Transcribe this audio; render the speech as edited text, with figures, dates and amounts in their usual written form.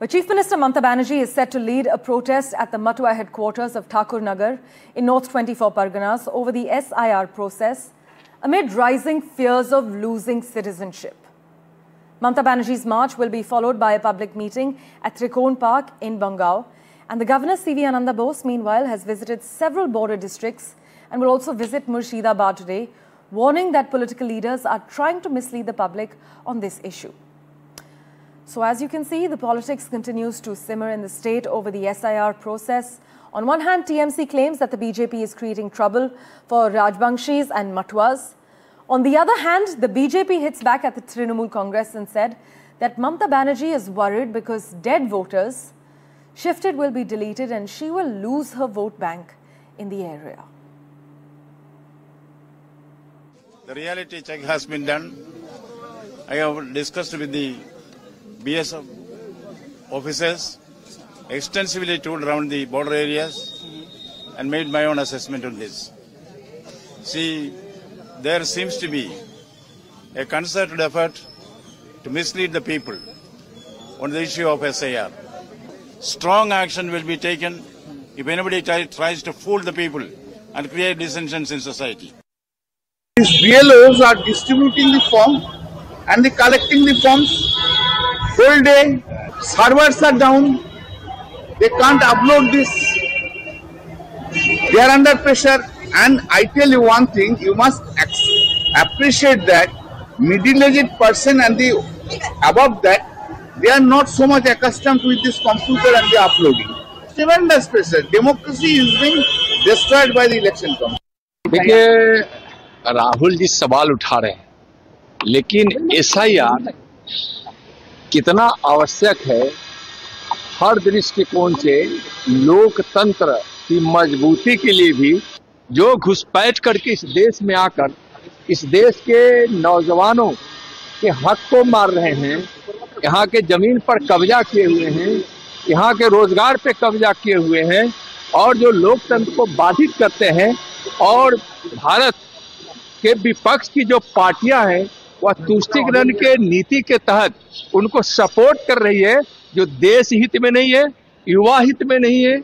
But Chief Minister Mamata Banerjee is set to lead a protest at the Matua headquarters of Thakur Nagar in North 24 Parganas over the SIR process amid rising fears of losing citizenship. Mamata Banerjee's march will be followed by a public meeting at Trikon Park in Bangao. And the Governor C.V. Ananda Bose, meanwhile, has visited several border districts and will also visit Murshidabad today, warning that political leaders are trying to mislead the public on this issue. So as you can see, the politics continues to simmer in the state over the SIR process. On one hand, TMC claims that the BJP is creating trouble for Rajbangshis and Matuas. On the other hand, the BJP hits back at the Trinamool Congress and said that Mamata Banerjee is worried because dead voters shifted will be deleted and she will lose her vote bank in the area. The reality check has been done. I have discussed with the BS officers, extensively toured around the border areas and made my own assessment on this. See, there seems to be a concerted effort to mislead the people on the issue of SIR. Strong action will be taken if anybody tries to fool the people and create dissensions in society. These BLOs are distributing the form and collecting the forms whole day. Servers are down. They can't upload this. They are under pressure. And I tell you one thing, you must appreciate that middle-aged person and the above that, they are not so much accustomed with this computer and the uploading. Tremendous pressure. Democracy is being destroyed by the election commission. देखिए, राहुल जी सवाल उठा रहे हैं, लेकिन SIR कितना आवश्यक है हर दृष्टिकोण से लोकतंत्र की मजबूती के लिए भी, जो घुसपैठ करके इस देश में आकर इस देश के नौजवानों के हक को मार रहे हैं, यहाँ के जमीन पर कब्जा किए हुए हैं, यहाँ के रोजगार पे कब्जा किए हुए हैं और जो लोकतंत्र को बाधित करते हैं और भारत के विपक्ष की जो पार्टियां हैं वह तुष्टिकरण के नीति के तहत उनको सपोर्ट कर रही है, जो देश हित में नहीं है, युवा हित में नहीं है,